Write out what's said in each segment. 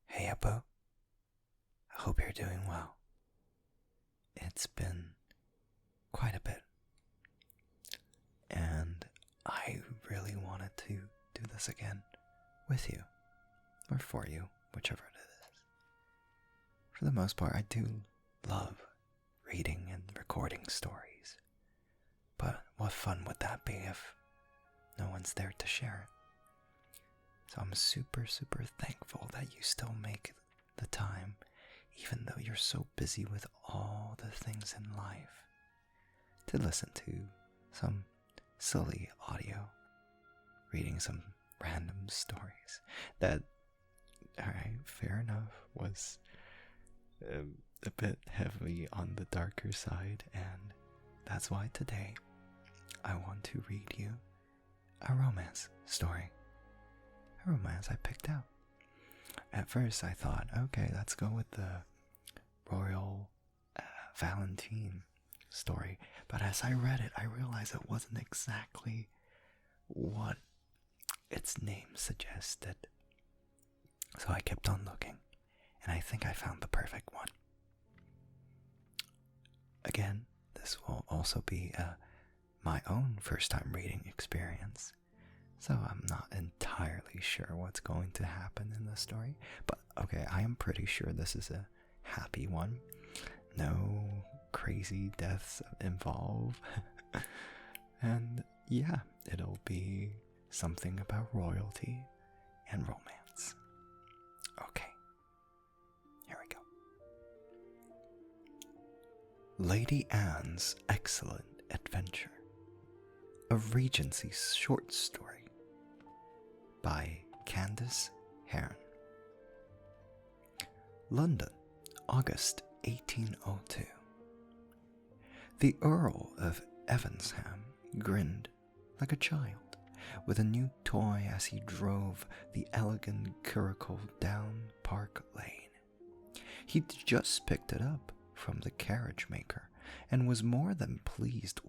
Hey, Apo. I hope you're doing well. It's been quite a bit, and I really wanted to do this again with you, or for you, whichever it is. For the most part, I do love reading and recording stories, but what fun would that be if no one's there to share it? So I'm super, super thankful that you still make the time, even though you're so busy with all the things in life, to listen to some silly audio, reading some random stories that, alright, fair enough, was a bit heavy on the darker side, and that's why today I want to read you a romance story. A romance I picked out. At first I thought, okay, let's go with the Royal Valentine story, but as I read it, I realized it wasn't exactly what its name suggested. So I kept on looking, and I think I found the perfect one. Again, this will also be my own first time reading experience, so I'm not entirely sure what's going to happen in the story, but okay, I am pretty sure this is a happy one. No crazy deaths involved. And yeah, it'll be something about royalty and romance. Okay, here we go. Lady Anne's Excellent Adventure, a Regency short story by Candace Hearn. London, August 1802. The Earl of Evesham grinned like a child with a new toy as he drove the elegant curricle down Park Lane. He'd just picked it up from the carriage maker and was more than pleased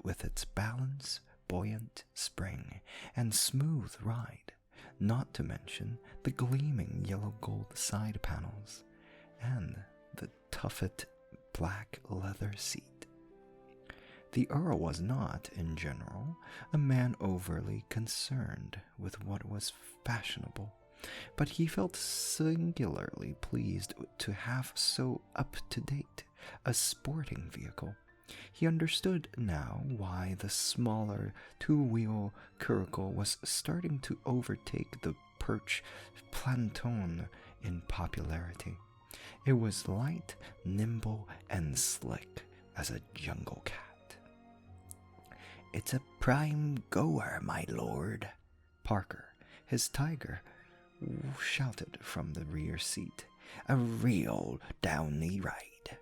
with its balance, buoyant spring, and smooth ride, not to mention the gleaming yellow gold side panels and the tufted black leather seat. The Earl was not, in general, a man overly concerned with what was fashionable, but he felt singularly pleased to have so up-to-date a sporting vehicle. He understood now why the smaller two-wheel curricle was starting to overtake the perch planton in popularity. It was light, nimble, and slick as a jungle cat. "It's a prime goer, my lord," Parker, his tiger, shouted from the rear seat. "A real downy ride."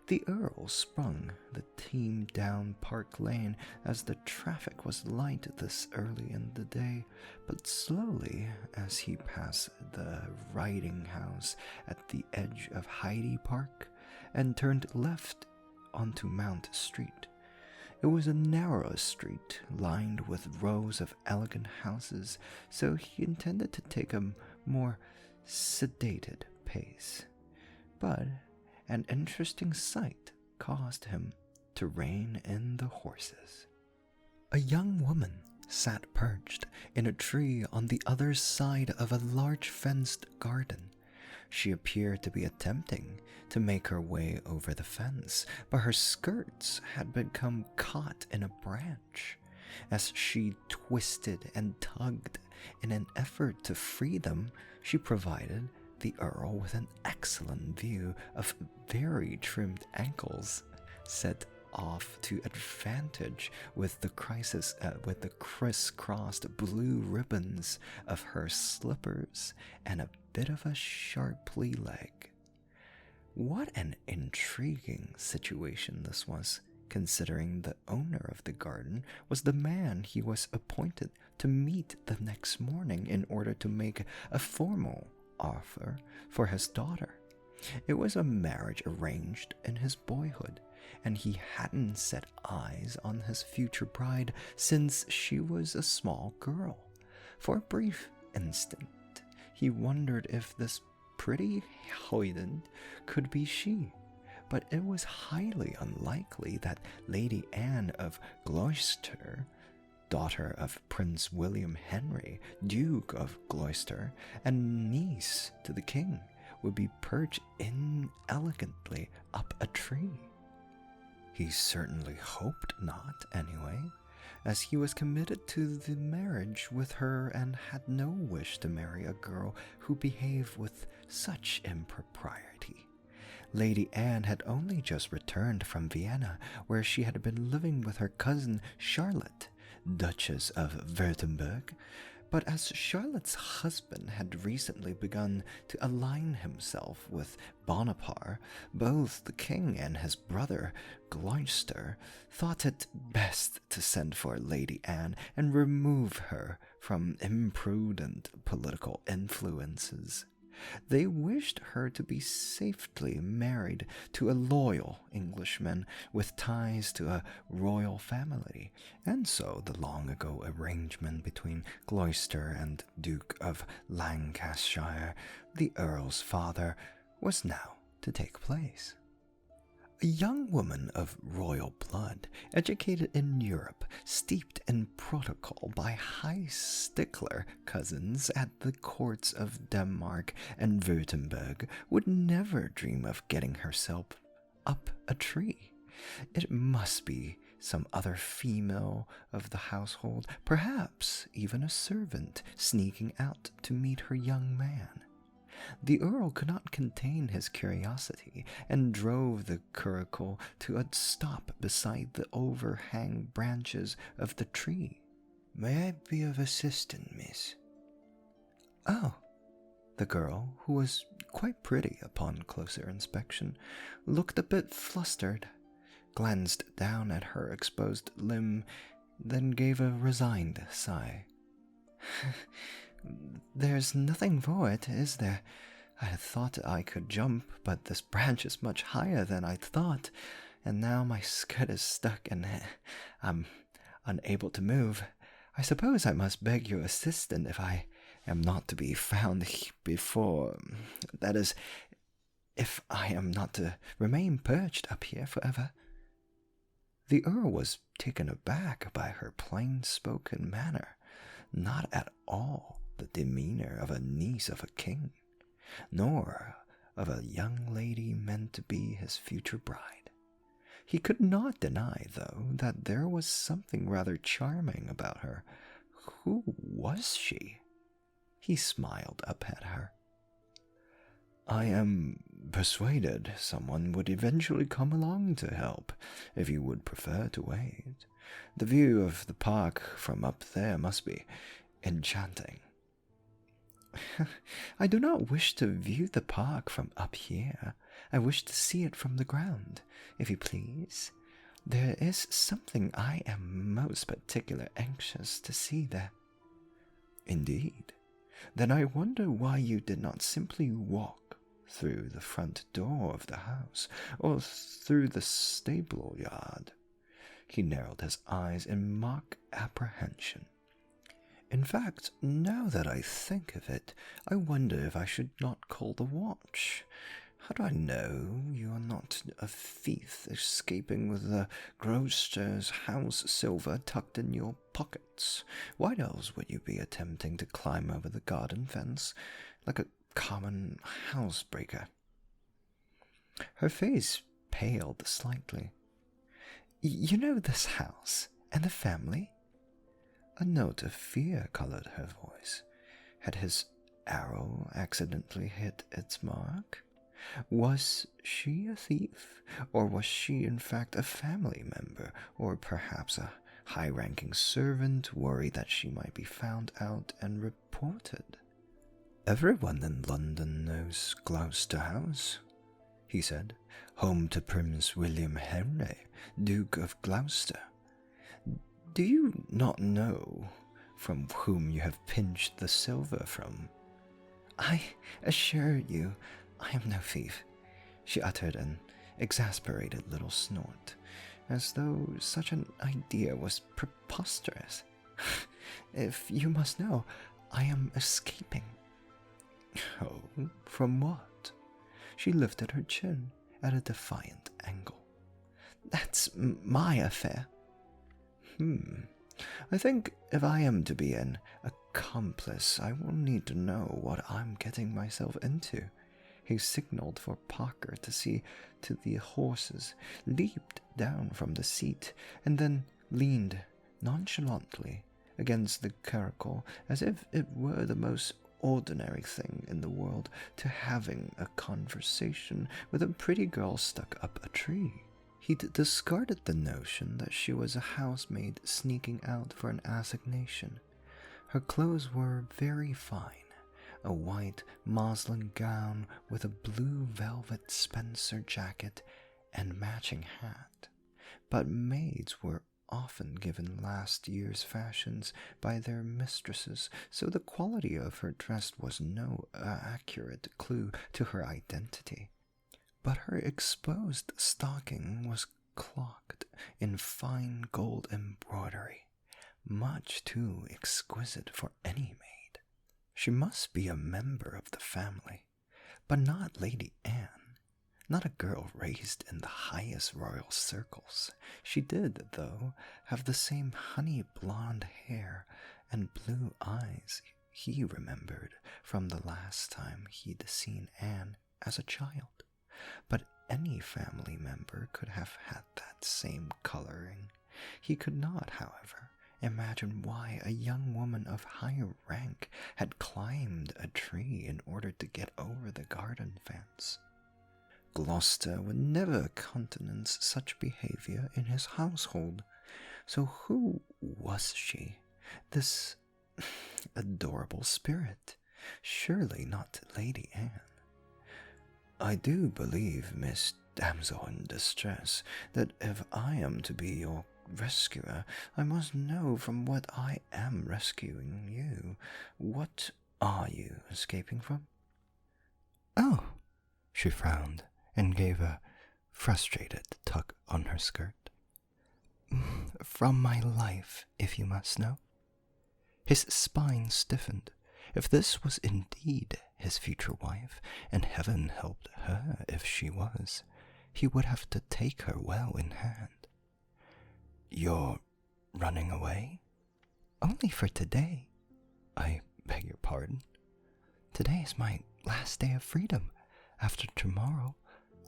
The Earl sprung the team down Park Lane as the traffic was light this early in the day, but slowly as he passed the riding house at the edge of Hyde Park and turned left onto Mount Street. It was a narrow street lined with rows of elegant houses, so he intended to take a more sedated pace. But an interesting sight caused him to rein in the horses. A young woman sat perched in a tree on the other side of a large fenced garden. She appeared to be attempting to make her way over the fence, but her skirts had become caught in a branch. As she twisted and tugged in an effort to free them, she provided the Earl with an excellent view of very trimmed ankles, set off to advantage with the crisscrossed blue ribbons of her slippers and a bit of a sharply leg. What an intriguing situation this was, considering the owner of the garden was the man he was appointed to meet the next morning in order to make a formal offer for his daughter. It was a marriage arranged in his boyhood, and he hadn't set eyes on his future bride since she was a small girl. For a brief instant, He wondered if this pretty hoyden could be she, but it was highly unlikely that Lady Anne of Gloucester, daughter of Prince William Henry, Duke of Gloucester, and niece to the king, would be perched inelegantly up a tree. He certainly hoped not, anyway, as he was committed to the marriage with her and had no wish to marry a girl who behaved with such impropriety. Lady Anne had only just returned from Vienna, where she had been living with her cousin Charlotte, Duchess of Württemberg, but as Charlotte's husband had recently begun to align himself with Bonaparte, both the king and his brother Gloucester thought it best to send for Lady Anne and remove her from imprudent political influences. They wished her to be safely married to a loyal Englishman with ties to a royal family, and so the long-ago arrangement between Gloucester and Duke of Lancashire, the Earl's father, was now to take place. A young woman of royal blood, educated in Europe, steeped in protocol by high stickler cousins at the courts of Denmark and Württemberg, would never dream of getting herself up a tree. It must be some other female of the household, perhaps even a servant, sneaking out to meet her young man. The Earl could not contain his curiosity, and drove the curricle to a stop beside the overhang branches of the tree. "May I be of assistance, miss?" "Oh." The girl, who was quite pretty upon closer inspection, looked a bit flustered, glanced down at her exposed limb, then gave a resigned sigh. "There's nothing for it, is there? I had thought I could jump, but this branch is much higher than I thought, and now my skirt is stuck and I'm unable to move. I suppose I must beg your assistance if I am not to be found before, that is, if I am not to remain perched up here forever." The Earl was taken aback by her plain-spoken manner, not at all the demeanor of a niece of a king, nor of a young lady meant to be his future bride. He could not deny, though, that there was something rather charming about her. Who was she? He smiled up at her. "I am persuaded someone would eventually come along to help, if you would prefer to wait. The view of the park from up there must be enchanting." "I do not wish to view the park from up here. I wish to see it from the ground, if you please. There is something I am most particularly anxious to see there." "Indeed? Then I wonder why you did not simply walk through the front door of the house, or through the stable yard." He narrowed his eyes in mock apprehension. "In fact, now that I think of it, I wonder if I should not call the watch. How do I know you are not a thief escaping with the grocer's house silver tucked in your pockets? Why else would you be attempting to climb over the garden fence like a common housebreaker?" Her face paled slightly. "You know this house and the family?" A note of fear colored her voice. Had his arrow accidentally hit its mark? Was she a thief, or was she in fact a family member, or perhaps a high-ranking servant worried that she might be found out and reported? "Everyone in London knows Gloucester House," he said, "home to Prince William Henry, Duke of Gloucester. Do you not know from whom you have pinched the silver from?" "I assure you I am no thief," she uttered an exasperated little snort, as though such an idea was preposterous. "If you must know, I am escaping." From what? She lifted her chin at a defiant angle. That's my affair. I think if I am to be an accomplice, I will need to know what I'm getting myself into. He signaled for Parker to see to the horses, leaped down from the seat, and then leaned nonchalantly against the curricle as if it were the most ordinary thing in the world to having a conversation with a pretty girl stuck up a tree. He'd discarded the notion that she was a housemaid sneaking out for an assignation. Her clothes were very fine, a white muslin gown with a blue velvet Spencer jacket and matching hat. But maids were often given last year's fashions by their mistresses, so the quality of her dress was no accurate clue to her identity. But her exposed stocking was clocked in fine gold embroidery, much too exquisite for any maid. She must be a member of the family, but not Lady Anne, not a girl raised in the highest royal circles. She did, though, have the same honey blonde hair and blue eyes he remembered from the last time he'd seen Anne as a child. But any family member could have had that same coloring. He could not, however, imagine why a young woman of high rank had climbed a tree in order to get over the garden fence. Gloucester would never countenance such behavior in his household. So who was she, this adorable spirit? Surely not Lady Anne. I do believe, Miss Damsel in Distress, that if I am to be your rescuer, I must know from what I am rescuing you. What are you escaping from? Oh, she frowned and gave a frustrated tug on her skirt. From my life, if you must know. His spine stiffened. If this was indeed his future wife, and heaven helped her if she was, he would have to take her well in hand. You're running away? Only for today. I beg your pardon. Today is my last day of freedom. After tomorrow,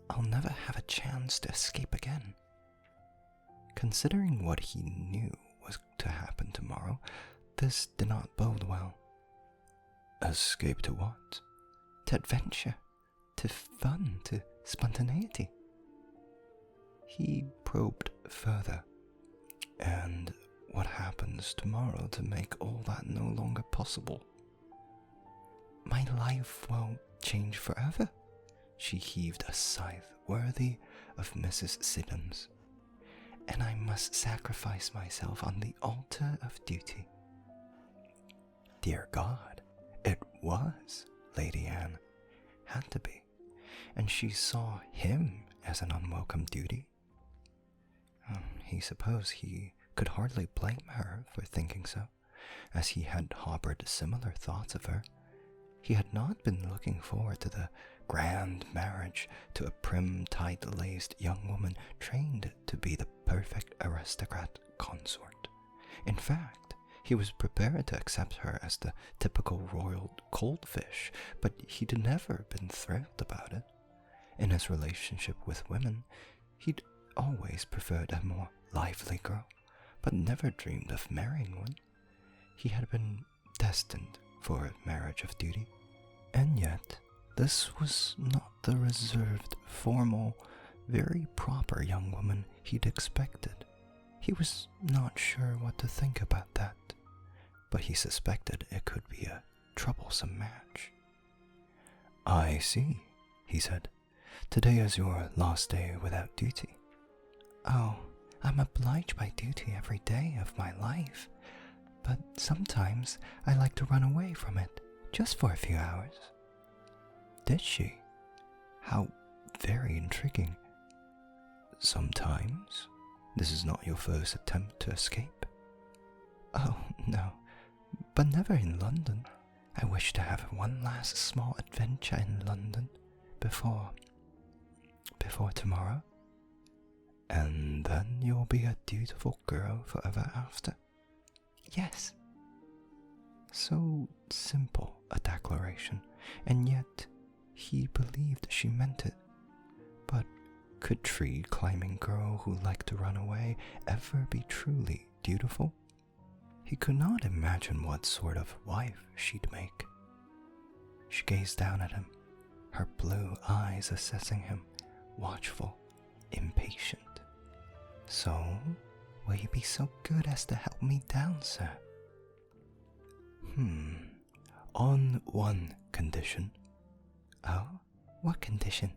I'll never have a chance to escape again. Considering what he knew was to happen tomorrow, this did not bode well. Escape to what? To adventure, to fun, to spontaneity. He probed further. And what happens tomorrow to make all that no longer possible? My life will change forever. She heaved a sigh worthy of Mrs. Siddons. And I must sacrifice myself on the altar of duty. Dear God, it was Lady Anne. Had to be. And she saw him as an unwelcome duty. He supposed he could hardly blame her for thinking so, as he had harbored similar thoughts of her. He had not been looking forward to the grand marriage to a prim, tight-laced young woman trained to be the perfect aristocrat consort. In fact, he was prepared to accept her as the typical royal coldfish, but he'd never been thrilled about it. In his relationship with women, he'd always preferred a more lively girl, but never dreamed of marrying one. He had been destined for a marriage of duty. And yet, this was not the reserved, formal, very proper young woman he'd expected. He was not sure what to think about that, but he suspected it could be a troublesome match. I see, he said. Today is your last day without duty. Oh, I'm obliged by duty every day of my life, but sometimes I like to run away from it, just for a few hours. Did she? How very intriguing. Sometimes? This is not your first attempt to escape? Oh, no, but never in London. I wish to have one last small adventure in London before tomorrow. And then you'll be a dutiful girl forever after. Yes. So simple a declaration, and yet he believed she meant it. But could tree-climbing girl who liked to run away ever be truly dutiful? He could not imagine what sort of wife she'd make. She gazed down at him, her blue eyes assessing him, watchful, impatient. So, will you be so good as to help me down, sir? On one condition. Oh, what condition?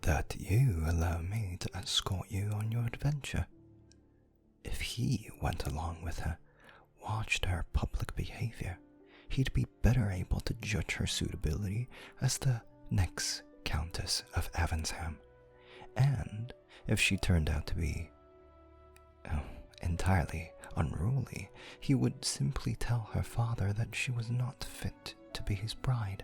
That you allow me to escort you on your adventure. If he went along with her, watched her public behavior, he'd be better able to judge her suitability as the next Countess of Evesham. And if she turned out to be entirely unruly, he would simply tell her father that she was not fit to be his bride.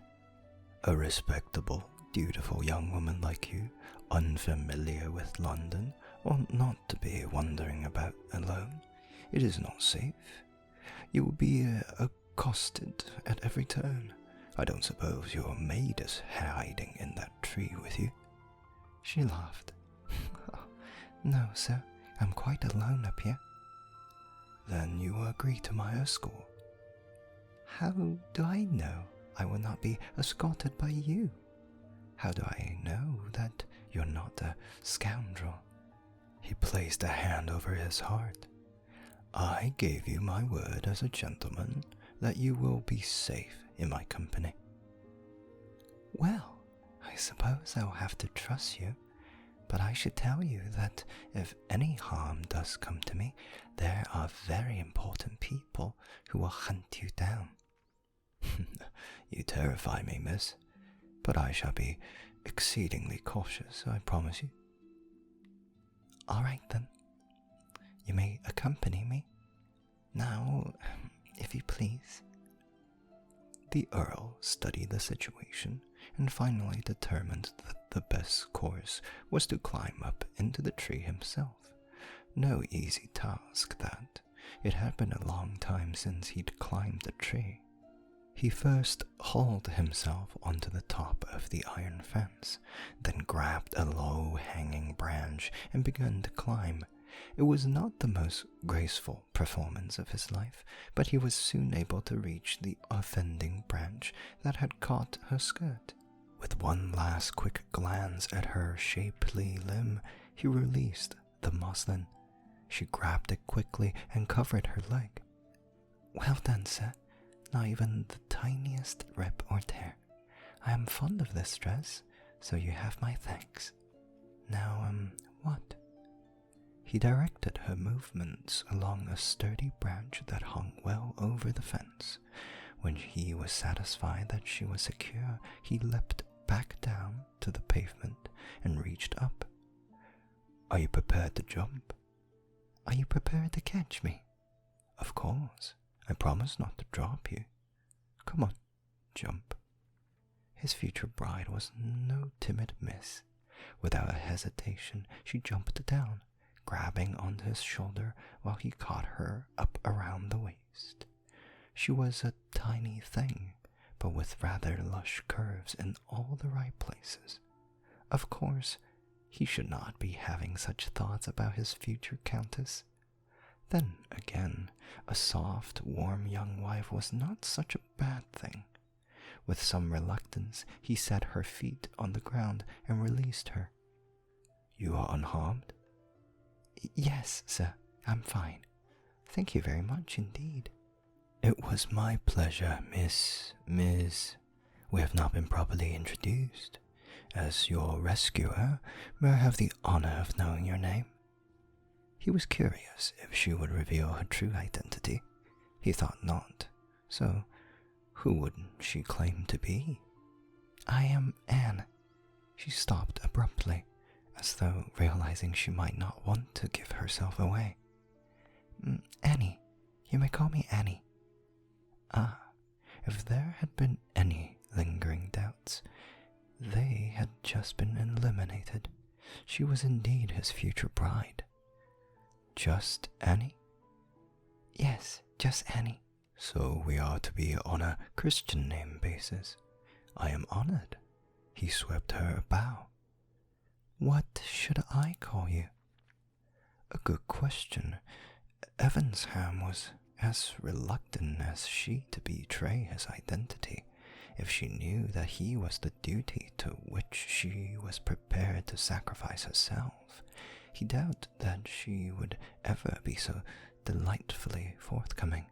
A respectable, dutiful young woman like you, unfamiliar with London, ought not to be wandering about alone. It is not safe. You will be accosted at every turn. I don't suppose your maid is hiding in that tree with you. She laughed. No, sir, I'm quite alone up here. Then you will agree to my escort. How do I know I will not be escorted by you? How do I know that you're not a scoundrel? He placed a hand over his heart. I gave you my word as a gentleman that you will be safe in my company. Well, I suppose I'll have to trust you, but I should tell you that if any harm does come to me, there are very important people who will hunt you down. You terrify me, miss, but I shall be exceedingly cautious, I promise you. All right, then. You may accompany me. Now, if you please. The Earl studied the situation and finally determined that the best course was to climb up into the tree himself. No easy task, that. It had been a long time since he'd climbed a tree. He first hauled himself onto the top of the iron fence, then grabbed a low-hanging branch and began to climb. It was not the most graceful performance of his life, but he was soon able to reach the offending branch that had caught her skirt. With one last quick glance at her shapely limb, he released the muslin. She grabbed it quickly and covered her leg. Well done, sir. Not even the tiniest rip or tear. I am fond of this dress, so you have my thanks. Now, what? He directed her movements along a sturdy branch that hung well over the fence. When he was satisfied that she was secure, he leapt back down to the pavement and reached up. Are you prepared to jump? Are you prepared to catch me? Of course. I promise not to drop you. Come on, jump. His future bride was no timid miss. Without a hesitation, she jumped down, grabbing onto his shoulder while he caught her up around the waist. She was a tiny thing, but with rather lush curves in all the right places. Of course, he should not be having such thoughts about his future countess. Then, again, a soft, warm young wife was not such a bad thing. With some reluctance, he set her feet on the ground and released her. You are unharmed? Yes, sir, I'm fine. Thank you very much indeed. It was my pleasure, Miss. We have not been properly introduced. As your rescuer, may I have the honor of knowing your name? He was curious if she would reveal her true identity. He thought not. So, who would she claim to be? I am Anne. She stopped abruptly, as though realizing she might not want to give herself away. Annie. You may call me Annie. Ah, If there had been any lingering doubts, they had just been eliminated. She was indeed his future bride. Just Annie? Yes, just Annie. So we are to be on a Christian name basis. I am honored. He swept her a bow. What should I call you? A good question. Evesham was as reluctant as she to betray his identity if she knew that he was the duty to which she was prepared to sacrifice herself. He doubted that she would ever be so delightfully forthcoming.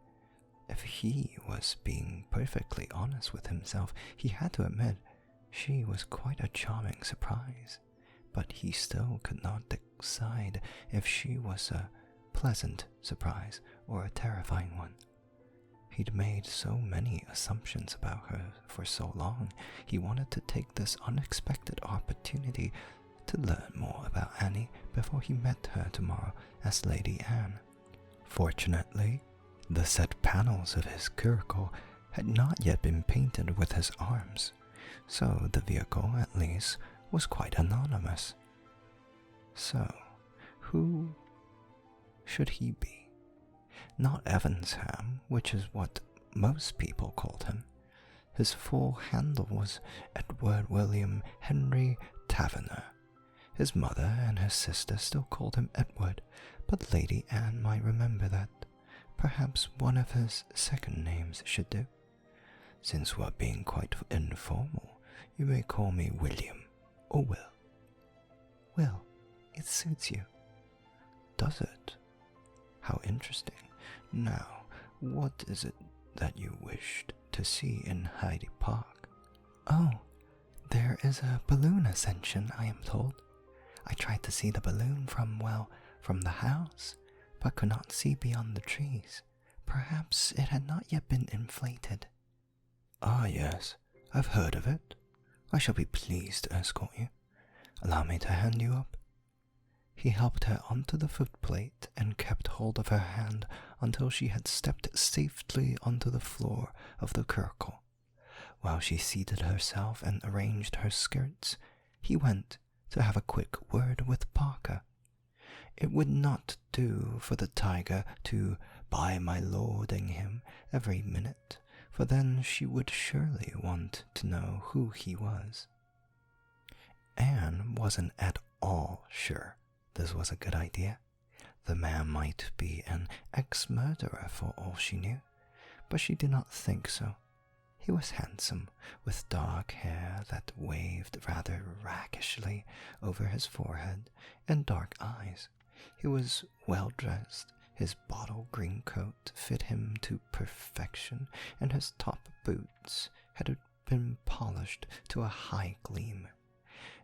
If he was being perfectly honest with himself, he had to admit she was quite a charming surprise, but he still could not decide if she was a pleasant surprise or a terrifying one. He'd made so many assumptions about her for so long, he wanted to take this unexpected opportunity to learn more about Annie before he met her tomorrow as Lady Anne. Fortunately, the set panels of his curricle had not yet been painted with his arms, so the vehicle, at least, was quite anonymous. So, who should he be? Not Evesham, which is what most people called him. His full handle was Edward William Henry Taverner. His mother and his sister still called him Edward, but Lady Anne might remember that. Perhaps one of his second names should do. Since we're being quite informal, you may call me William or Will. Will, it suits you. Does it? How interesting. Now, what is it that you wished to see in Hyde Park? Oh, there is a balloon ascension, I am told. I tried to see the balloon from the house, but could not see beyond the trees. Perhaps it had not yet been inflated. Ah, yes, I've heard of it. I shall be pleased to escort you. Allow me to hand you up. He helped her onto the footplate and kept hold of her hand until she had stepped safely onto the floor of the curricle. While she seated herself and arranged her skirts, he went to have a quick word with Parker. It would not do for the tiger to by my lording him every minute, for then she would surely want to know who he was. Anne wasn't at all sure this was a good idea. The man might be an ex-murderer for all she knew, but she did not think so. He was handsome, with dark hair that waved rather raggishly over his forehead, and dark eyes. He was well dressed. His bottle green coat fit him to perfection, and his top boots had been polished to a high gleam.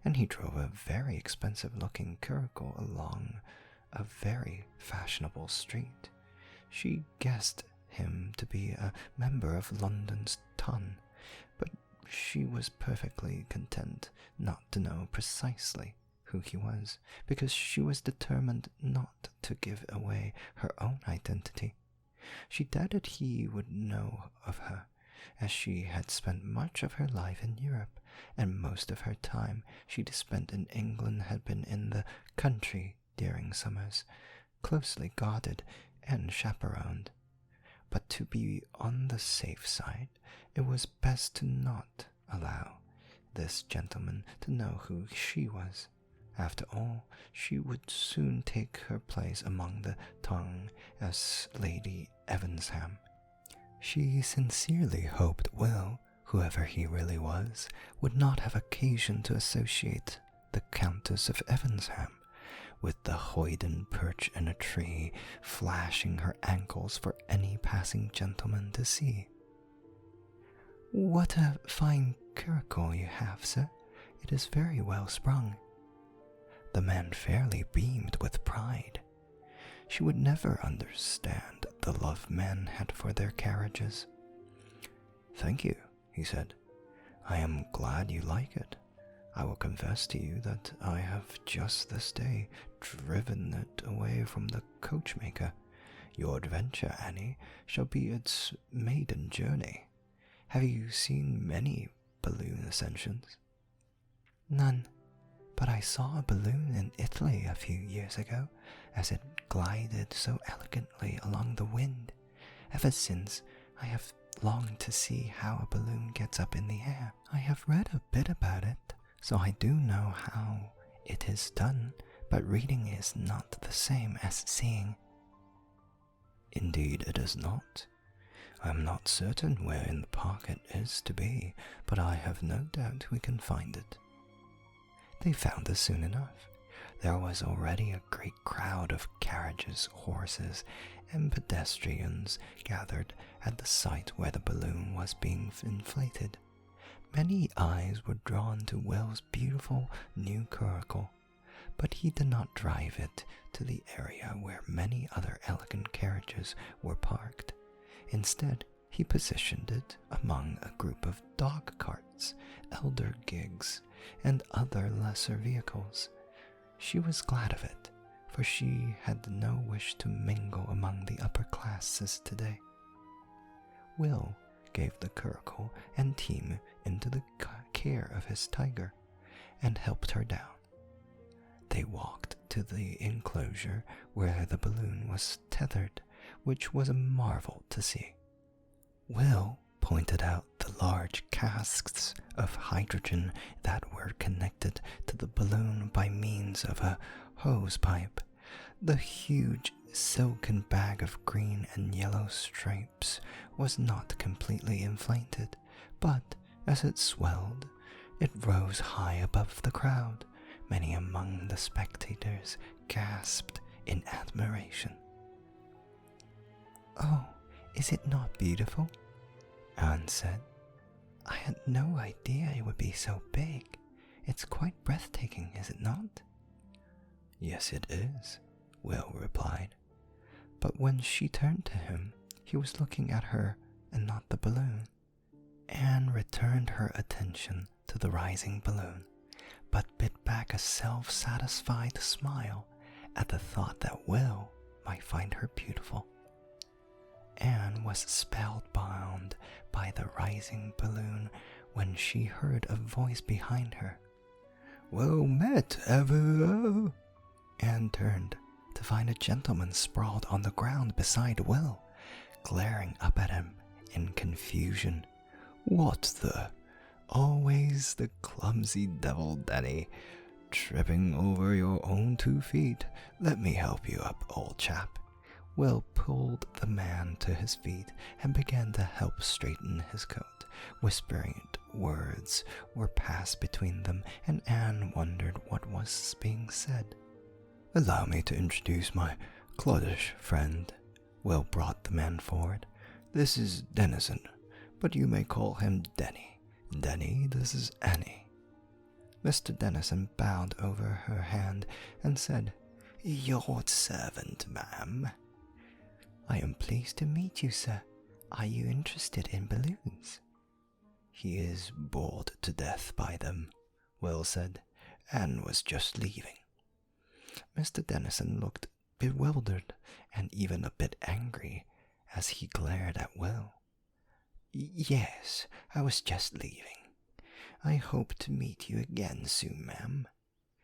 And he drove a very expensive-looking curricle along a very fashionable street. She guessed him to be a member of London's Ton, but she was perfectly content not to know precisely who he was, because she was determined not to give away her own identity. She doubted he would know of her, as she had spent much of her life in Europe, and most of her time she spent in England had been in the country during summers, closely guarded and chaperoned. But to be on the safe side, it was best to not allow this gentleman to know who she was. After all, she would soon take her place among the tongue as Lady Evesham. She sincerely hoped Will, whoever he really was, would not have occasion to associate the Countess of Evesham with the hoyden perch in a tree, flashing her ankles for any passing gentleman to see. "What a fine curricle you have, sir. It is very well sprung." The man fairly beamed with pride. She would never understand the love men had for their carriages. "Thank you," he said. "I am glad you like it. I will confess to you that I have just this day driven it away from the coachmaker. Your adventure, Annie, shall be its maiden journey. Have you seen many balloon ascensions? None, but I saw a balloon in Italy a few years ago as it glided so elegantly along the wind. Ever since, I have longed to see how a balloon gets up in the air. I have read a bit about it, so I do know how it is done, but reading is not the same as seeing. Indeed, it is not. I am not certain where in the park it is to be, but I have no doubt we can find it. They found us soon enough. There was already a great crowd of carriages, horses, and pedestrians gathered at the site where the balloon was being inflated. Many eyes were drawn to Will's beautiful new curricle, but he did not drive it to the area where many other elegant carriages were parked. Instead, he positioned it among a group of dog carts, elder gigs, and other lesser vehicles. She was glad of it, for she had no wish to mingle among the upper classes today. Will gave the curricle and team into the care of his tiger and helped her down. They walked to the enclosure where the balloon was tethered, which was a marvel to see. Will pointed out the large casks of hydrogen that were connected to the balloon by means of a hose pipe. The huge silken bag of green and yellow stripes was not completely inflated, but as it swelled, it rose high above the crowd. Many among the spectators gasped in admiration. "Oh, is it not beautiful?" Anne said. "I had no idea it would be so big. It's quite breathtaking, is it not?" "Yes, it is," Will replied. But when she turned to him, he was looking at her and not the balloon. Anne returned her attention to the rising balloon, but bit back a self-satisfied smile at the thought that Will might find her beautiful. Anne was spellbound by the rising balloon when she heard a voice behind her. "Well met, ever?" Anne turned to find a gentleman sprawled on the ground beside Will, glaring up at him in confusion. "What the? Always the clumsy devil, Denny, tripping over your own 2 feet. Let me help you up, old chap." Will pulled the man to his feet and began to help straighten his coat. Whispering words were passed between them, and Anne wondered what was being said. "Allow me to introduce my cloddish friend." Will brought the man forward. "This is Dennison, but you may call him Denny. Denny, this is Annie." Mr. Dennison bowed over her hand and said, "Your servant, ma'am." "I am pleased to meet you, sir. Are you interested in balloons?" "He is bored to death by them," Will said. "Anne was just leaving." Mr. Dennison looked bewildered and even a bit angry as he glared at Will. "Yes, I was just leaving. I hope to meet you again soon, ma'am."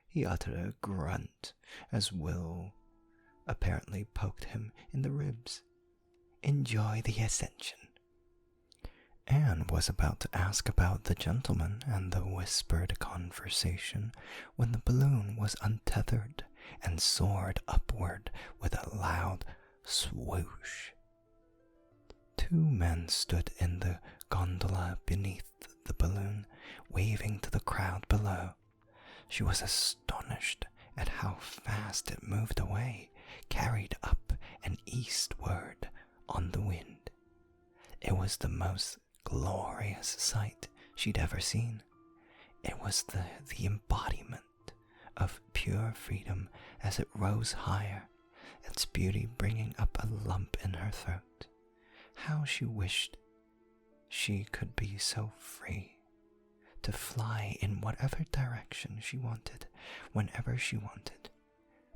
He uttered a grunt as Will apparently poked him in the ribs. "Enjoy the ascension." Anne was about to ask about the gentleman and the whispered conversation when the balloon was untethered and soared upward with a loud swoosh. 2 men stood in the gondola beneath the balloon, waving to the crowd below. She was astonished at how fast it moved away, carried up and eastward on the wind. It was the most glorious sight she'd ever seen. It was the embodiment of pure freedom as it rose higher, its beauty bringing up a lump in her throat. How she wished she could be so free, to fly in whatever direction she wanted, whenever she wanted.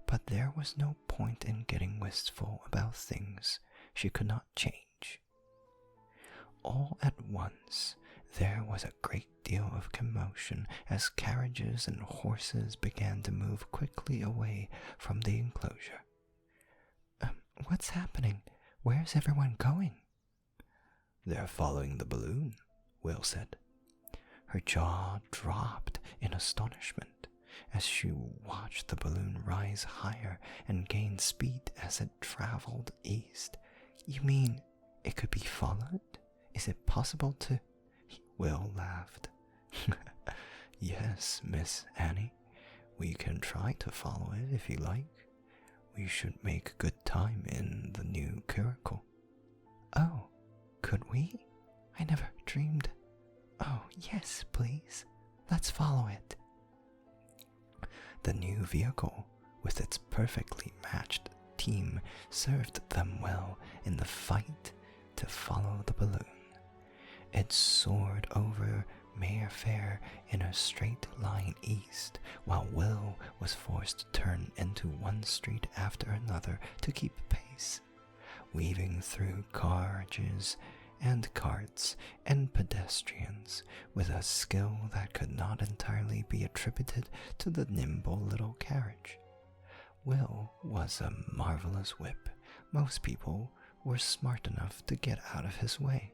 But there was no point in getting wistful about things she could not change. all at once there was a great deal of commotion as carriages and horses began to move quickly away from the enclosure. What's happening? Where's everyone going? They're following the balloon, Will said. Her jaw dropped in astonishment as she watched the balloon rise higher and gain speed as it traveled east. You mean it could be followed? Is it possible to... Will laughed. Yes, Miss Annie. We can try to follow it if you like. We should make good time in the new curricle. Oh, could we? I never dreamed. Oh, yes, please. Let's follow it. The new vehicle, with its perfectly matched team, served them well in the fight to follow the balloon. It soared over Mayfair in a straight line east, while Will was forced to turn into one street after another to keep pace, weaving through carriages and carts and pedestrians with a skill that could not entirely be attributed to the nimble little carriage. Will was a marvelous whip. Most people were smart enough to get out of his way.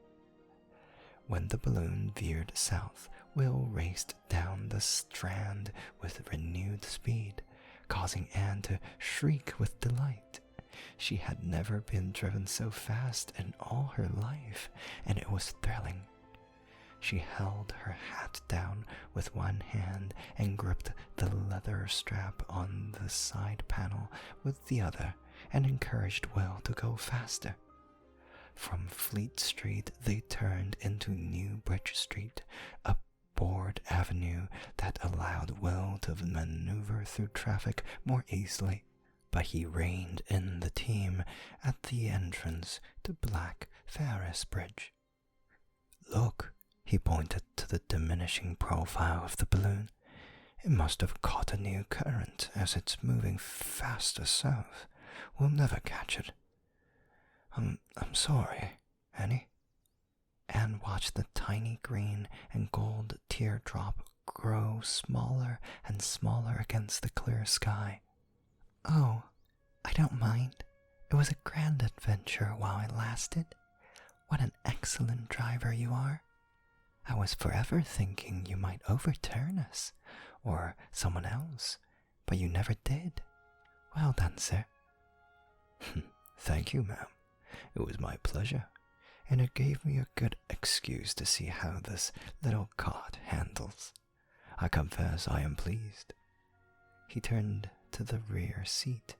When the balloon veered south, Will raced down the Strand with renewed speed, causing Anne to shriek with delight. She had never been driven so fast in all her life, and it was thrilling. She held her hat down with one hand and gripped the leather strap on the side panel with the other, and encouraged Will to go faster. From Fleet Street they turned into New Bridge Street, a board avenue that allowed Will to maneuver through traffic more easily, but he reined in the team at the entrance to Blackfriars Bridge. Look, he pointed to the diminishing profile of the balloon. It must have caught a new current as it's moving faster south. We'll never catch it. I'm sorry, Annie. Anne watched the tiny green and gold teardrop grow smaller and smaller against the clear sky. Oh, I don't mind. It was a grand adventure while it lasted. What an excellent driver you are. I was forever thinking you might overturn us, or someone else, but you never did. Well done, sir. Thank you, ma'am. It was my pleasure, and it gave me a good excuse to see how this little cart handles. I confess I am pleased. He turned to the rear seat.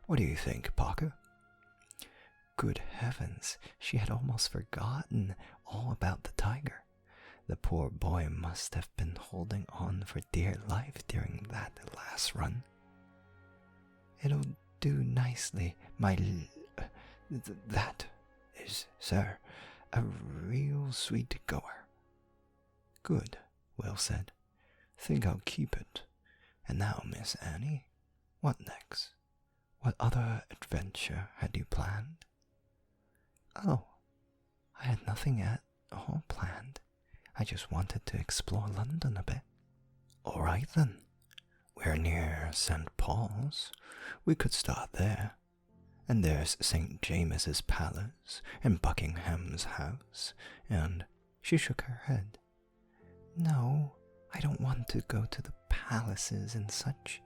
What do you think, Parker? Good heavens, she had almost forgotten all about the tiger. The poor boy must have been holding on for dear life during that last run. It'll do nicely, that is, sir, a real sweet goer. Good, Will said. Think I'll keep it. And now, Miss Annie, what next? What other adventure had you planned? Oh, I had nothing at all planned. I just wanted to explore London a bit. All right then. We're near St. Paul's. We could start there. And there's St. James's Palace and Buckingham's House, and she shook her head. No, I don't want to go to the palaces and such.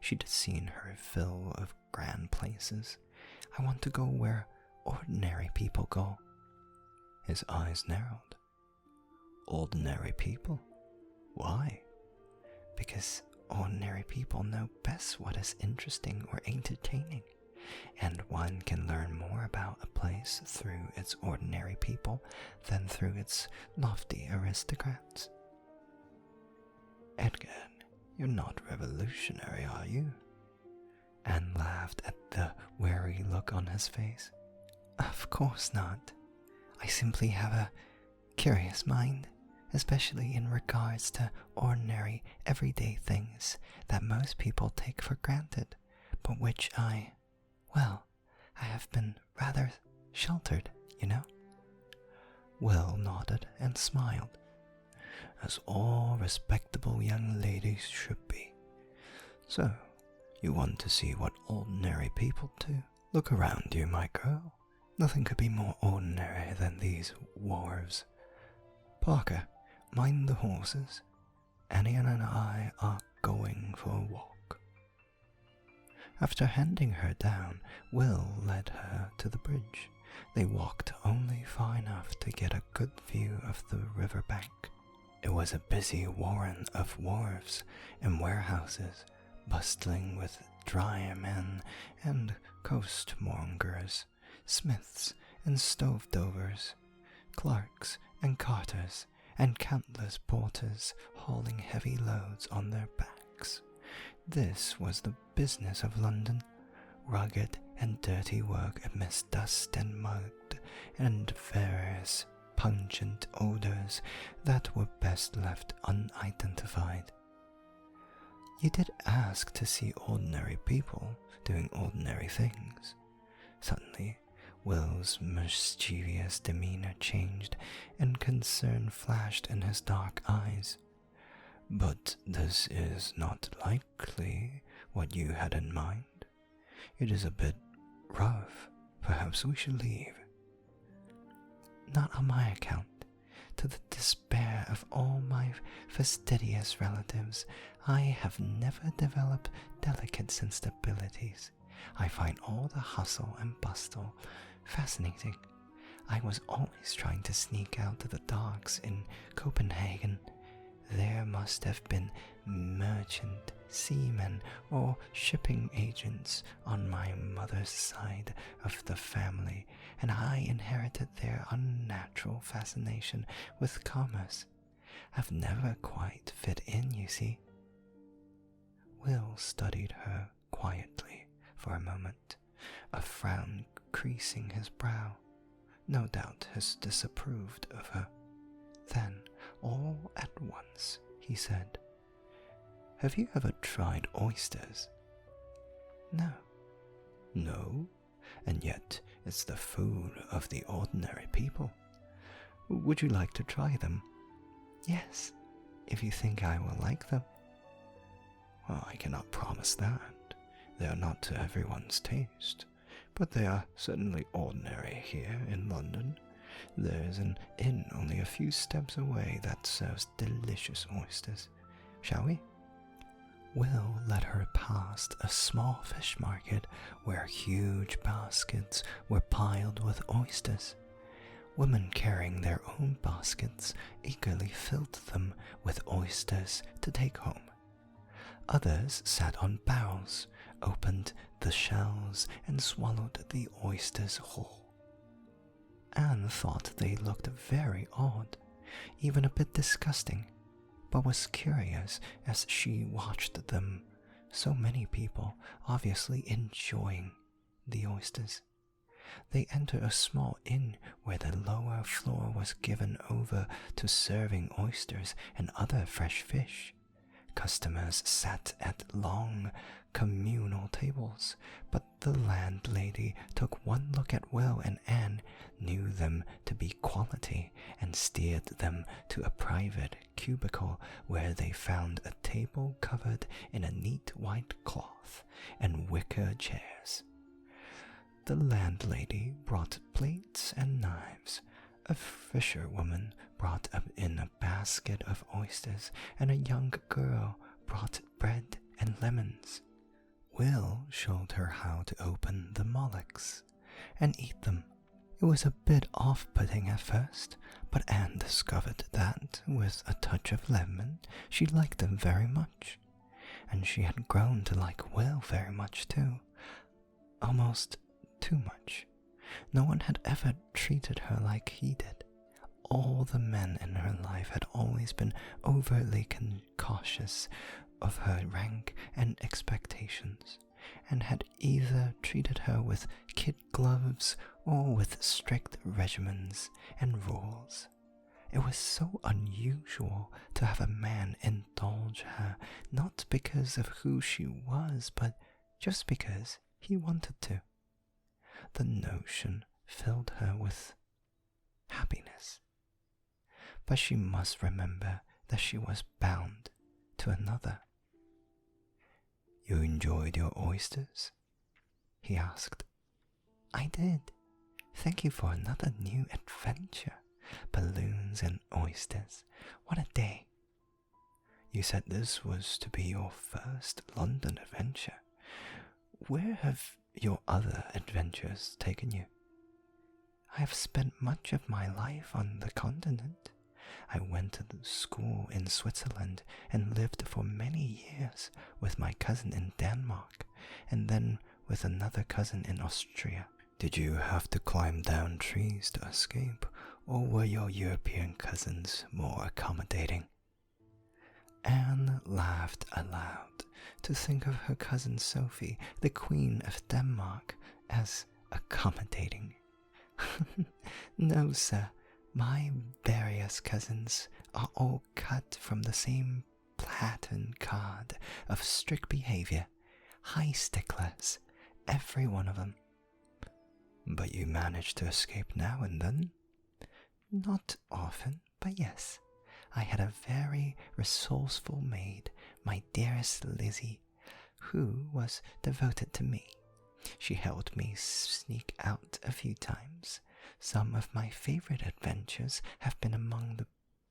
She'd seen her fill of grand places. I want to go where ordinary people go. His eyes narrowed. Ordinary people? Why? Because ordinary people know best what is interesting or entertaining, and one can learn more about a place through its ordinary people than through its lofty aristocrats. Edgar, you're not revolutionary, are you? Anne laughed at the wary look on his face. Of course not. I simply have a curious mind, especially in regards to ordinary, everyday things that most people take for granted, but which I have been rather sheltered, you know? Will nodded and smiled, as all respectable young ladies should be. So, you want to see what ordinary people do? Look around you, my girl. Nothing could be more ordinary than these wharves. Parker, mind the horses. Annie and I are going for a walk. After handing her down, Will led her to the bridge. They walked only far enough to get a good view of the river bank. It was a busy warren of wharves and warehouses, bustling with dryer-men and coastmongers, smiths and stovedovers, clerks and carters, and countless porters hauling heavy loads on their backs. This was the business of London, rugged and dirty work amidst dust and mud and various pungent odors that were best left unidentified. You did ask to see ordinary people doing ordinary things. Suddenly, Will's mischievous demeanor changed, and concern flashed in his dark eyes. But this is not likely what you had in mind. It is a bit rough. Perhaps we should leave. Not on my account. To the despair of all my fastidious relatives, I have never developed delicate sensibilities. I find all the hustle and bustle fascinating. I was always trying to sneak out to the docks in Copenhagen. There must have been merchant, seamen, or shipping agents on my mother's side of the family, and I inherited their unnatural fascination with commerce. I've never quite fit in, you see. Will studied her quietly for a moment, a frown creasing his brow. No doubt he disapproved of her. Then, all at once, he said, "Have you ever tried oysters?" "No." "No? And yet it's the food of the ordinary people. Would you like to try them?" "Yes, if you think I will like them." "Well, I cannot promise that. They are not to everyone's taste, but they are certainly ordinary here in London. There's an inn only a few steps away that serves delicious oysters. Shall we?" Will led her past a small fish market where huge baskets were piled with oysters. Women carrying their own baskets eagerly filled them with oysters to take home. Others sat on barrels, opened the shells, and swallowed the oysters whole. Anne thought they looked very odd, even a bit disgusting, but was curious as she watched them, so many people obviously enjoying the oysters. They entered a small inn where the lower floor was given over to serving oysters and other fresh fish. Customers sat at long, communal tables, but the landlady took one look at Will and Anne, knew them to be quality, and steered them to a private cubicle where they found a table covered in a neat white cloth and wicker chairs. The landlady brought plates and knives. A fisherwoman brought up in a basket of oysters, and a young girl brought bread and lemons. Will showed her how to open the mollusks and eat them. It was a bit off-putting at first, but Anne discovered that, with a touch of lemon, she liked them very much. And she had grown to like Will very much too. Almost too much. No one had ever treated her like he did. All the men in her life had always been overtly cautious of her rank and expectations, and had either treated her with kid gloves or with strict regimens and rules. It was so unusual to have a man indulge her, not because of who she was, but just because he wanted to. The notion filled her with happiness. but she must remember that she was bound to another. "You enjoyed your oysters?" he asked. "I did. Thank you for another new adventure. Balloons and oysters. What a day." "You said this was to be your first London adventure. Where have your other adventures taken you?" "I have spent much of my life on the continent. I went to the school in Switzerland and lived for many years with my cousin in Denmark, and then with another cousin in Austria." "Did you have to climb down trees to escape, or were your European cousins more accommodating?" Anne laughed aloud to think of her cousin Sophie, the Queen of Denmark, as accommodating. "No, sir. My various cousins are all cut from the same pattern card of strict behavior, high sticklers, every one of them." "But you manage to escape now and then?" "Not often, but yes. I had a very resourceful maid, my dearest Lizzie, who was devoted to me. She helped me sneak out a few times. Some of my favorite adventures have been among the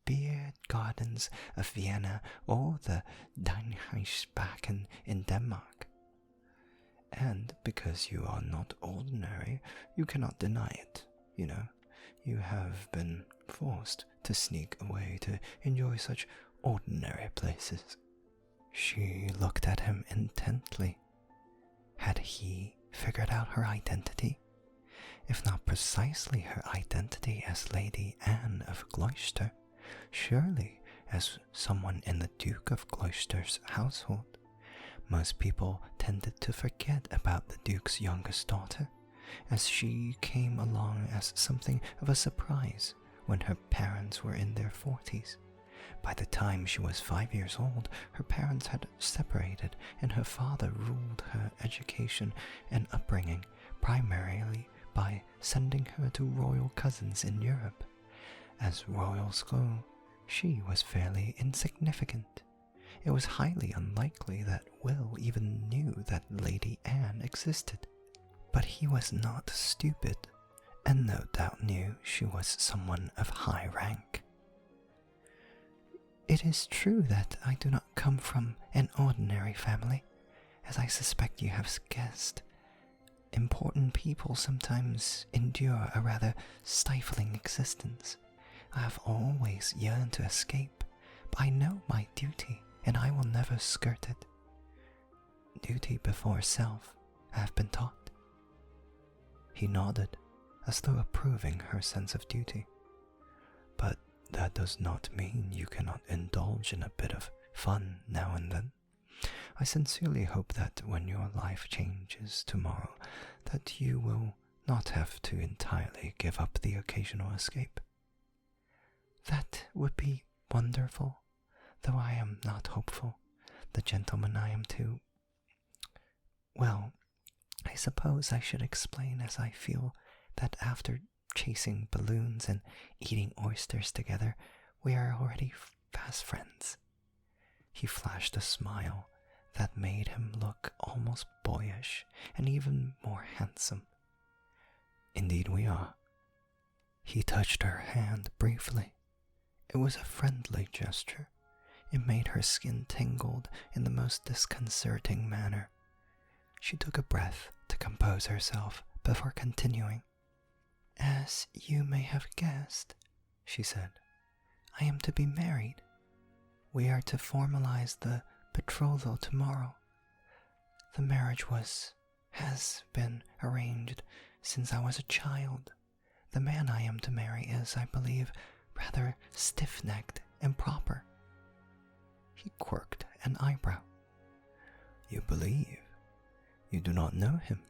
beer gardens of Vienna or the Dynheimsbakken in Denmark." "And because you are not ordinary, you cannot deny it, you know. You have been forced to sneak away to enjoy such ordinary places." She looked at him intently. Had he figured out her identity? If not precisely her identity as Lady Anne of Gloucester, surely as someone in the Duke of Gloucester's household. Most people tended to forget about the Duke's youngest daughter, as she came along as something of a surprise when her parents were in their 40s. By the time she was 5 years old, her parents had separated, and her father ruled her education and upbringing primarily by sending her to royal cousins in Europe. As royals go, she was fairly insignificant. It was highly unlikely that Will even knew that Lady Anne existed. But he was not stupid, and no doubt knew she was someone of high rank. "It is true that I do not come from an ordinary family, as I suspect you have guessed. Important people sometimes endure a rather stifling existence. I have always yearned to escape, but I know my duty, and I will never skirt it. Duty before self, I have been taught." He nodded, as though approving her sense of duty. "But that does not mean you cannot indulge in a bit of fun now and then. I sincerely hope that when your life changes tomorrow, that you will not have to entirely give up the occasional escape." "That would be wonderful, though I am not hopeful. The gentleman I am to... Well, I suppose I should explain as I feel that after chasing balloons and eating oysters together, we are already fast friends." He flashed a smile that made him look almost boyish and even more handsome. "Indeed we are." He touched her hand briefly. It was a friendly gesture. It made her skin tingled in the most disconcerting manner. She took a breath to compose herself before continuing. "As you may have guessed," she said, "I am to be married. We are to formalize the betrothal tomorrow. The marriage has been arranged since I was a child. The man I am to marry is, I believe, rather stiff-necked and proper." He quirked an eyebrow. "You believe? You do not know him?"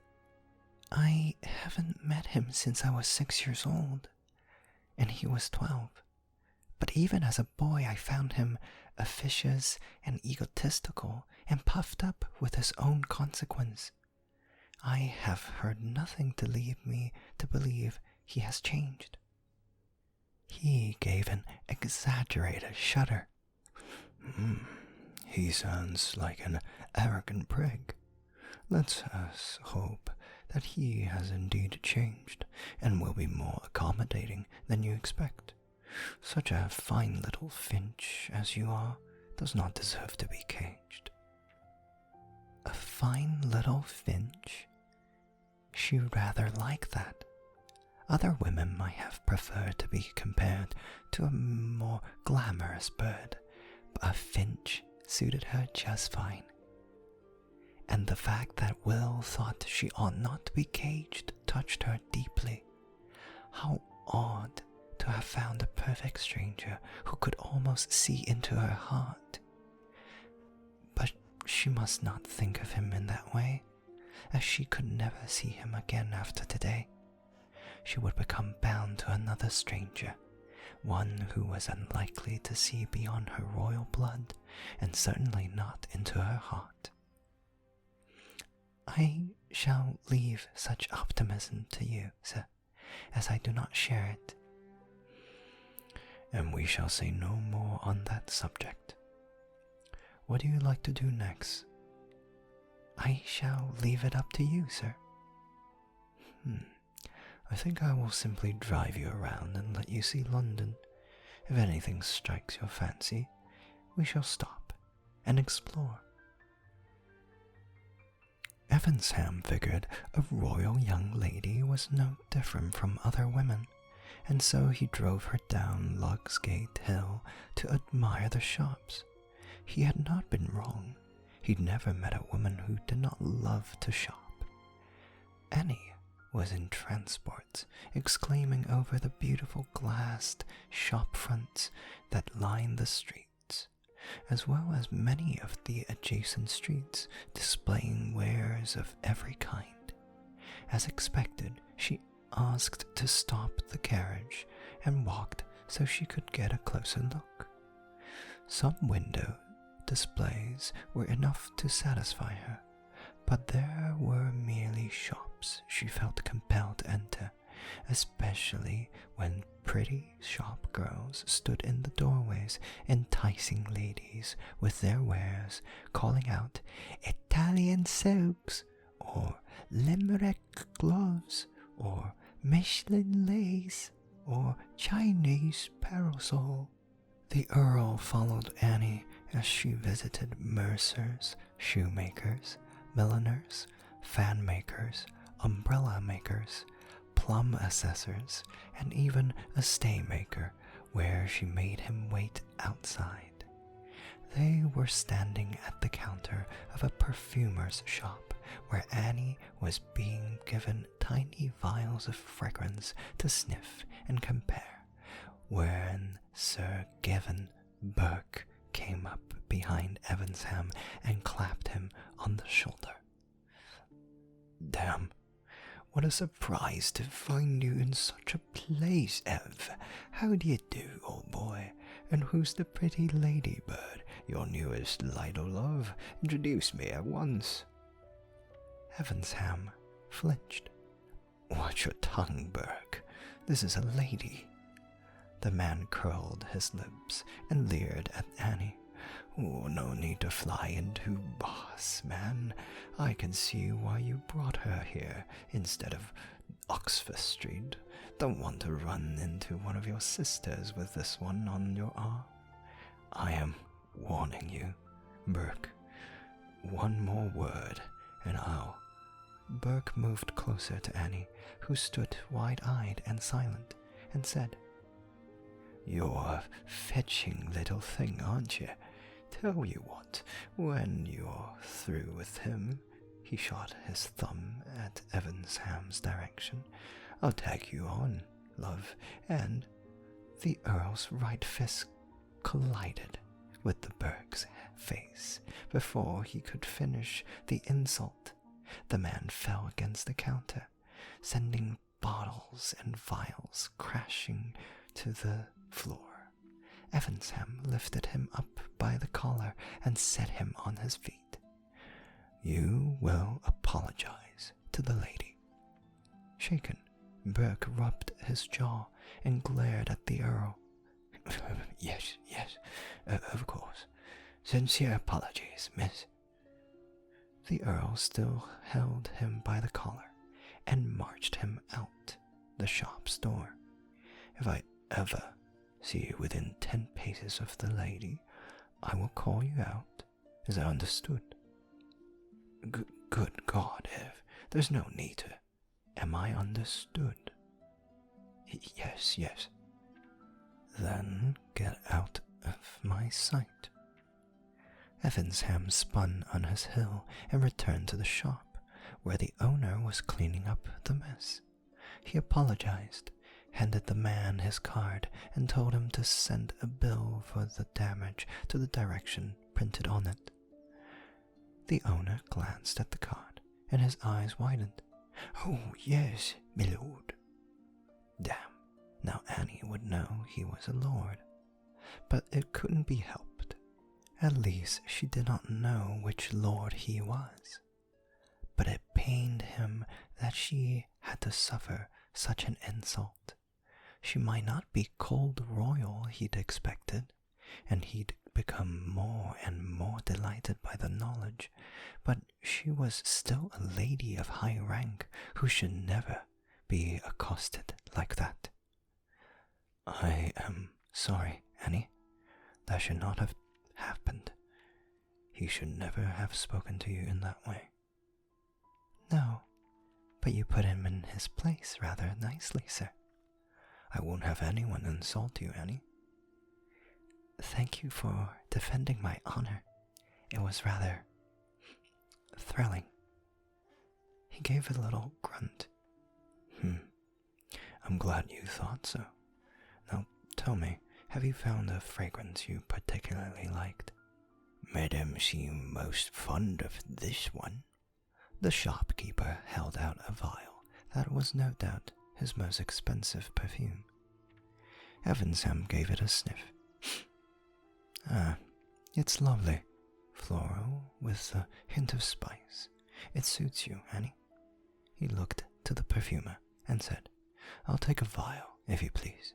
"I haven't met him since I was 6 years old, and he was 12. But even as a boy I found him officious and egotistical and puffed up with his own consequence. I have heard nothing to lead me to believe he has changed." He gave an exaggerated shudder. He sounds like an arrogant prig. Let us hope that he has indeed changed and will be more accommodating than you expect. Such a fine little finch as you are does not deserve to be caged. A fine little finch? She rather liked that. Other women might have preferred to be compared to a more glamorous bird, but a finch suited her just fine. And the fact that Will thought she ought not to be caged touched her deeply. How odd to have found a perfect stranger who could almost see into her heart. But she must not think of him in that way, as she could never see him again after today. She would become bound to another stranger, one who was unlikely to see beyond her royal blood, and certainly not into her heart. I shall leave such optimism to you, sir, as I do not share it. And we shall say no more on that subject. What do you like to do next? I shall leave it up to you, sir. I think I will simply drive you around and let you see London. If anything strikes your fancy, we shall stop and explore. Evesham figured a royal young lady was no different from other women, and so he drove her down Lugsgate Hill to admire the shops. He had not been wrong. He'd never met a woman who did not love to shop. Annie was in transports, exclaiming over the beautiful glassed shop fronts that lined the streets, as well as many of the adjacent streets displaying wares of every kind. As expected, she asked to stop the carriage and walked so she could get a closer look. Some window displays were enough to satisfy her, but there were merely shops she felt compelled to enter, especially when pretty shop girls stood in the doorways enticing ladies with their wares, calling out Italian silks, or Limerick gloves, or Michelin lace, or Chinese parasol. The Earl followed Annie as she visited mercers, shoemakers, milliners, fan makers, umbrella makers, plum assessors, and even a stay maker, where she made him wait outside. They were standing at the counter of a perfumer's shop, where Annie was being given tiny vials of fragrance to sniff and compare, when Sir Gavan Burke came up behind Evesham and clapped him on the shoulder. "Damn, what a surprise to find you in such a place, Ev. How do you do, old boy? And who's the pretty ladybird, your newest light o' love? Introduce me at once." Evesham flinched. "Watch your tongue, Burke. This is a lady." The man curled his lips and leered at Annie. "Oh, no need to fly into boss, man. I can see why you brought her here instead of Oxford Street. Don't want to run into one of your sisters with this one on your arm. I am warning you, Burke. One more word, and I'll..." Burke moved closer to Annie, who stood wide-eyed and silent, and said, "You're a fetching little thing, aren't you? Tell you what, when you're through with him," he shot his thumb at Evesham's direction, "I'll tag you on, love," and the Earl's right fist collided with the Burke's face before he could finish the insult. The man fell against the counter, sending bottles and vials crashing to the floor. Evesham lifted him up by the collar and set him on his feet. "You will apologize to the lady." Shaken, Burke rubbed his jaw and glared at the Earl. Yes, of course. Sincere apologies, miss. The Earl still held him by the collar and marched him out the shop's door. If I ever see you within 10 paces of the lady, I will call you out, as I understood. Good God, Ev, there's no need to. Am I understood? Yes. Then get out of my sight. Evesham spun on his heel and returned to the shop, where the owner was cleaning up the mess. He apologized, handed the man his card, and told him to send a bill for the damage to the direction printed on it. The owner glanced at the card, and his eyes widened. Oh, yes, my lord. Damn, now Annie would know he was a lord. But it couldn't be helped. At least she did not know which lord he was. But it pained him that she had to suffer such an insult. She might not be called royal, he'd expected, and he'd become more and more delighted by the knowledge, but she was still a lady of high rank who should never be accosted like that. I am sorry, Annie. That should not have happened. He should never have spoken to you in that way. No, but you put him in his place rather nicely, sir. I won't have anyone insult you, Annie. Thank you for defending my honor. It was rather thrilling. He gave a little grunt. I'm glad you thought so. Now tell me, have you found a fragrance you particularly liked? Madame seemed most fond of this one. The shopkeeper held out a vial that was no doubt his most expensive perfume. Evesham gave it a sniff. It's lovely. Floral with a hint of spice. It suits you, Annie. He looked to the perfumer and said, I'll take a vial, if you please.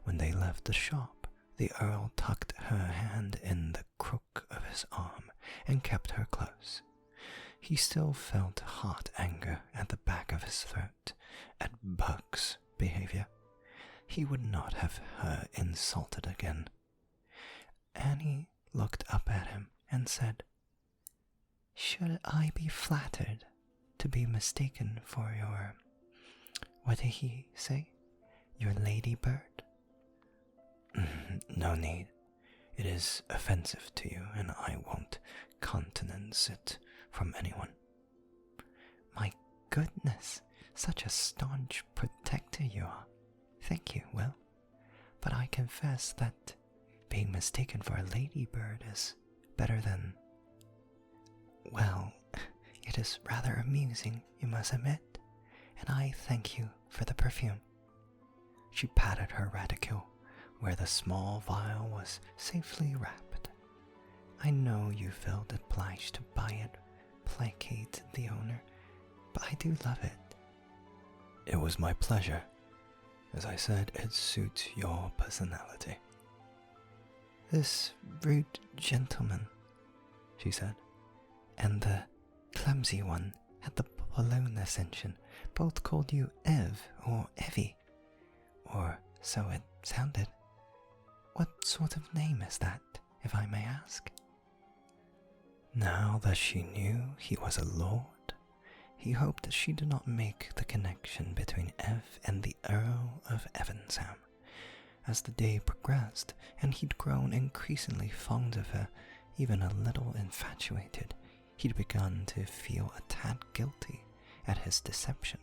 When they left the shop, the Earl tucked her hand in the crook of his arm and kept her close. He still felt hot anger at the back of his throat at Buck's behavior. He would not have her insulted again. Annie looked up at him and said, Should I be flattered to be mistaken for your, what did he say, your ladybird? No need. It is offensive to you, and I won't countenance it from anyone. My goodness, such a staunch protector you are. Thank you, Will. But I confess that being mistaken for a ladybird is better than... Well, it is rather amusing, you must admit, and I thank you for the perfume. She patted her reticule, where the small vial was safely wrapped. I know you felt obliged to buy it, placate the owner, but I do love it. It was my pleasure. As I said, it suits your personality. This rude gentleman, she said, and the clumsy one at the balloon ascension both called you Ev or Evie, or so it sounded. What sort of name is that, if I may ask? Now that she knew he was a lord, he hoped that she did not make the connection between Ev and the Earl of Evesham. As the day progressed, and he'd grown increasingly fond of her, even a little infatuated, he'd begun to feel a tad guilty at his deception.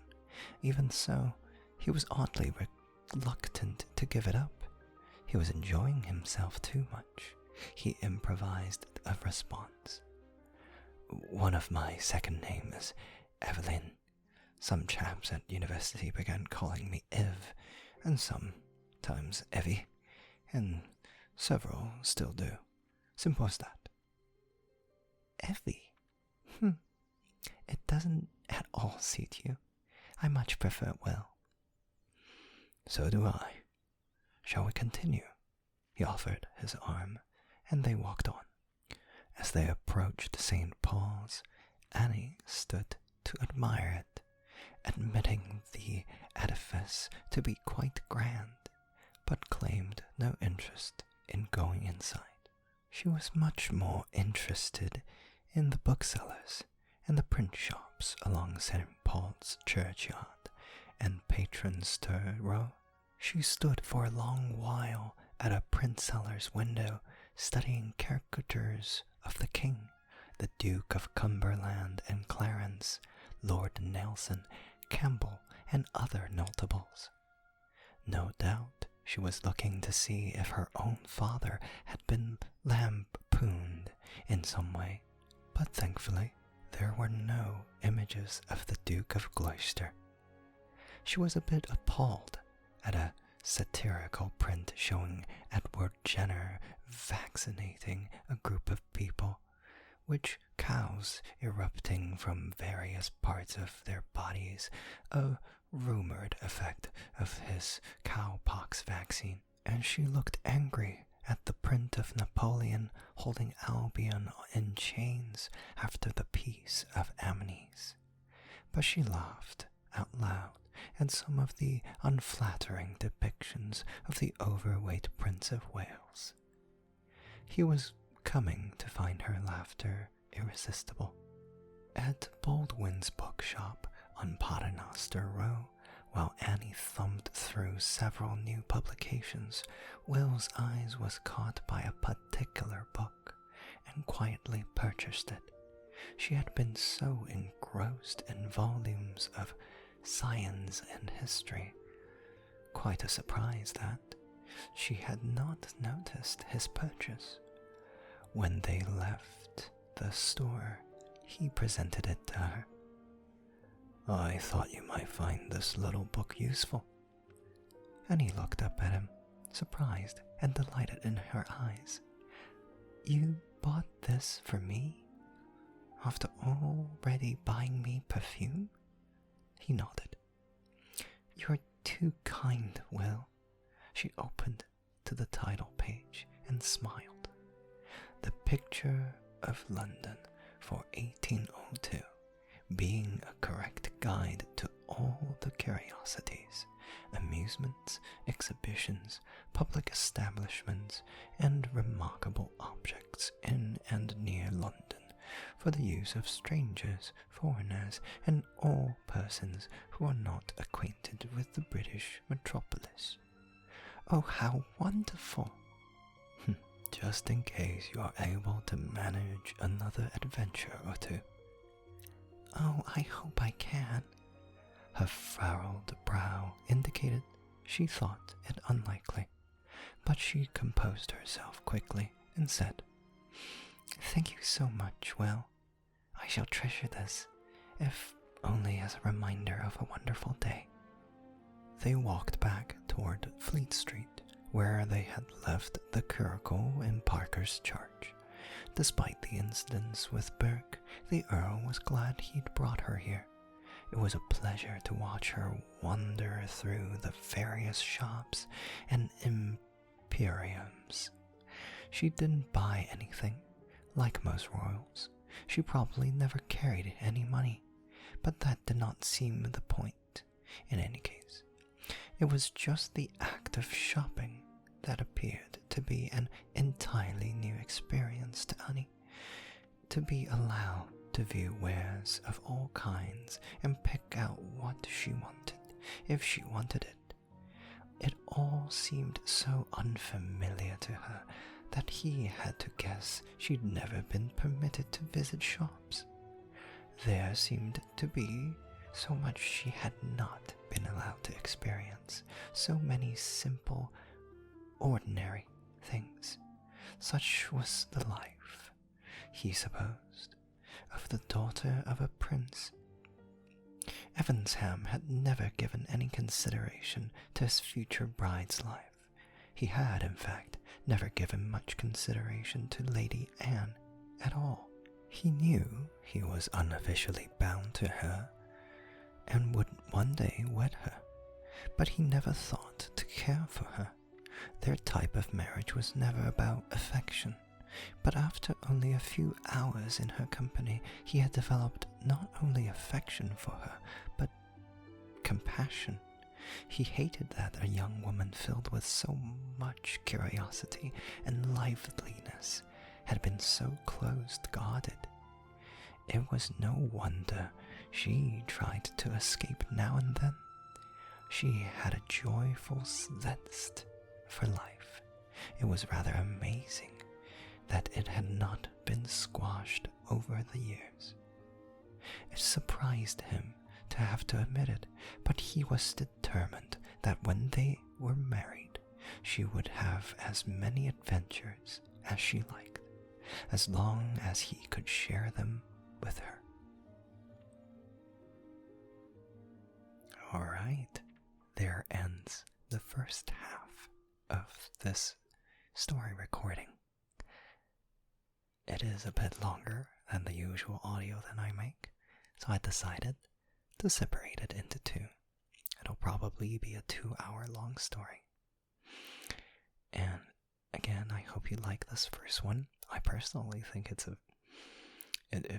Even so, he was oddly reluctant to give it up. He was enjoying himself too much. He improvised a response. One of my second names is Evelyn. Some chaps at university began calling me Ev, and sometimes Evie, and several still do. Simple as that. Evie? It doesn't at all suit you. I much prefer Will. So do I. Shall we continue? He offered his arm, and they walked on. As they approached St. Paul's, Annie stood to admire it, admitting the edifice to be quite grand, but claimed no interest in going inside. She was much more interested in the booksellers and the print shops along St. Paul's churchyard and Patronstur Row. She stood for a long while at a print seller's window, studying caricatures of the King, the Duke of Cumberland and Clarence, Lord Nelson, Campbell, and other notables. No doubt she was looking to see if her own father had been lampooned in some way, but thankfully there were no images of the Duke of Gloucester. She was a bit appalled at a satirical print showing Edward Jenner vaccinating a group of people, which cows erupting from various parts of their bodies, a rumored effect of his cowpox vaccine, and she looked angry at the print of Napoleon holding Albion in chains after the Peace of Amiens. But she laughed out loud at some of the unflattering depictions of the overweight Prince of Wales. He was coming to find her laughter irresistible. At Baldwin's bookshop on Paternoster Row, while Annie thumbed through several new publications, Will's eyes was caught by a particular book, and quietly purchased it. She had been so engrossed in volumes of science and history, quite a surprise that she had not noticed his purchase. When they left the store, he presented it to her. I thought you might find this little book useful. Annie looked up at him, surprised and delighted in her eyes. You bought this for me? After already buying me perfume? He nodded. You're too kind, Will. She opened to the title page and smiled. The Picture of London for 1802, being a correct guide to all the curiosities, amusements, exhibitions, public establishments, and remarkable objects in and near London, for the use of strangers, foreigners, and all persons who are not acquainted with the British metropolis. Oh, how wonderful! Just in case you are able to manage another adventure or two. Oh, I hope I can. Her furrowed brow indicated she thought it unlikely, but she composed herself quickly and said, Thank you so much, Will. I shall treasure this, if only as a reminder of a wonderful day. They walked back toward Fleet Street, where they had left the curricle in Parker's church. Despite the incidents with Burke, the Earl was glad he'd brought her here. It was a pleasure to watch her wander through the various shops and emporiums. She didn't buy anything. Like most royals, she probably never carried any money, but that did not seem the point. In any case, it was just the act of shopping that appeared to be an entirely new experience to Annie. To be allowed to view wares of all kinds and pick out what she wanted, if she wanted it. It all seemed so unfamiliar to her that he had to guess she'd never been permitted to visit shops. There seemed to be so much she had not been allowed to experience, so many simple, ordinary things. Such was the life, he supposed, of the daughter of a prince. Evesham had never given any consideration to his future bride's life. He had, in fact, never given much consideration to Lady Anne at all. He knew he was unofficially bound to her, and would one day wed her, but he never thought to care for her. Their type of marriage was never about affection, but after only a few hours in her company, he had developed not only affection for her, but compassion. He hated that a young woman filled with so much curiosity and liveliness had been so closed-guarded. It was no wonder she tried to escape now and then. She had a joyful zest for life. It was rather amazing that it had not been squashed over the years. It surprised him to have to admit it, but he was determined that when they were married, she would have as many adventures as she liked, as long as he could share them with her. Alright, there ends the first half of this story recording. It is a bit longer than the usual audio that I make, so I decided to separate it into two. It'll probably be a 2-hour long story. And again, I hope you like this first one. I personally think it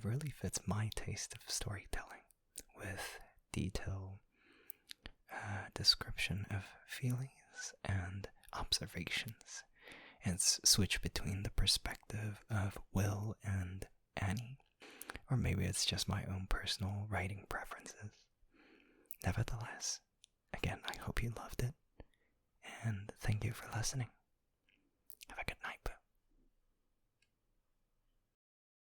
really fits my taste of storytelling, with detailed description of feelings and observations, and switch between the perspective of Will and Annie, or maybe it's just my own personal writing preferences. Nevertheless, again, I hope you loved it, and thank you for listening.